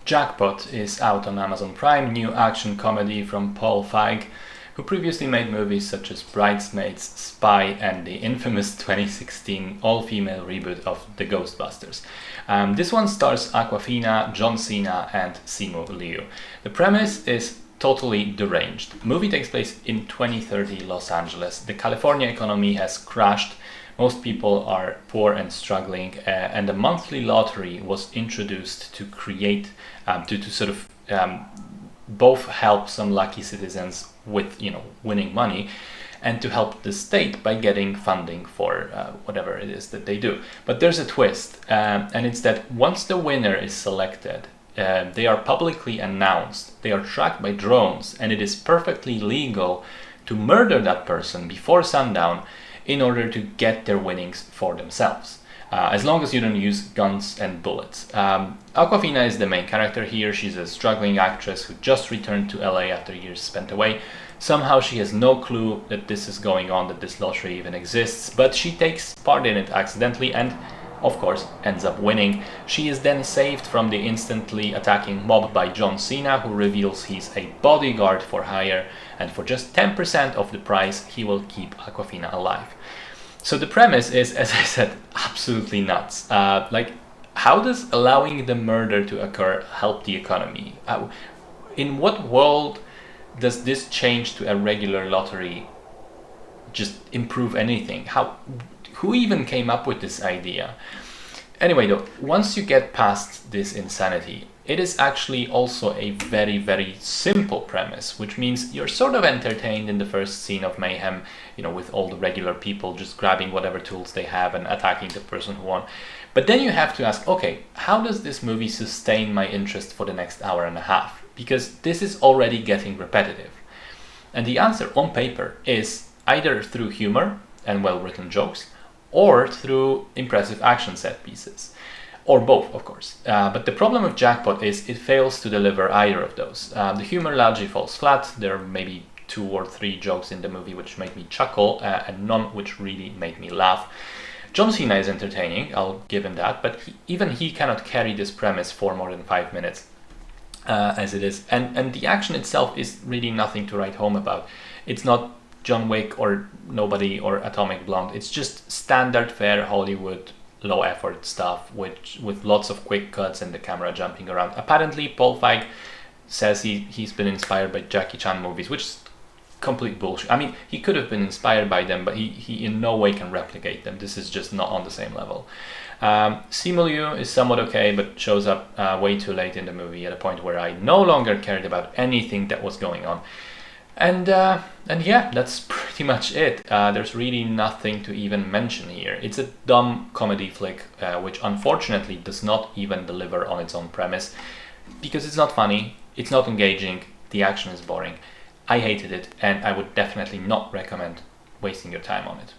Jackpot is out on Amazon Prime, new action comedy from Paul Feig, who previously made movies such as Bridesmaids, Spy, and the infamous 2016 all-female reboot of The Ghostbusters. This one stars Awkwafina, John Cena, and Simu Liu. The premise is totally deranged. The movie takes place in 2030 Los Angeles. The California economy has crashed. Most people are poor and struggling, and a monthly lottery was introduced to create, to sort of both help some lucky citizens with, winning money, and to help the state by getting funding for whatever it is that they do. But there's a twist, and it's that once the winner is selected, they are publicly announced, they are tracked by drones, and it is perfectly legal to murder that person before sundown in order to get their winnings for themselves, as long as you don't use guns and bullets. Awkwafina is the main character here. She's a struggling actress who just returned to LA after years spent away. Somehow she has no clue that this is going on, that this lottery even exists, but she takes part in it accidentally and, of course, ends up winning. She is then saved from the instantly attacking mob by John Cena, who reveals he's a bodyguard for hire, and for just 10% of the price, he will keep Awkwafina alive. So the premise is, as I said, absolutely nuts. How does allowing the murder to occur help the economy? In what world does this change to a regular lottery just improve anything? Who even came up with this idea? Anyway, though, once you get past this insanity, it is actually also a very, very simple premise, which means you're sort of entertained in the first scene of mayhem, with all the regular people just grabbing whatever tools they have and attacking the person who won. But then you have to ask, okay, how does this movie sustain my interest for the next hour and a half? Because this is already getting repetitive. And the answer on paper is either through humor and well-written jokes, or through impressive action set pieces. Or both, of course. But the problem with Jackpot is it fails to deliver either of those. The humor largely falls flat. There are maybe 2 or 3 jokes in the movie which made me chuckle, and none which really made me laugh. John Cena is entertaining, I'll give him that, but even he cannot carry this premise for more than 5 minutes, as it is. And the action itself is really nothing to write home about. It's not John Wick or Nobody or Atomic Blonde. It's just standard fare Hollywood low effort stuff with lots of quick cuts and the camera jumping around. Apparently Paul Feig says he's been inspired by Jackie Chan movies, which is complete bullshit. I mean, he could have been inspired by them, but he in no way can replicate them. This is just not on the same level. Simu Liu is somewhat okay, but shows up way too late in the movie at a point where I no longer cared about anything that was going on. And yeah, that's pretty much it. There's really nothing to even mention here. It's a dumb comedy flick, which unfortunately does not even deliver on its own premise, because it's not funny, it's not engaging, the action is boring. I hated it, and I would definitely not recommend wasting your time on it.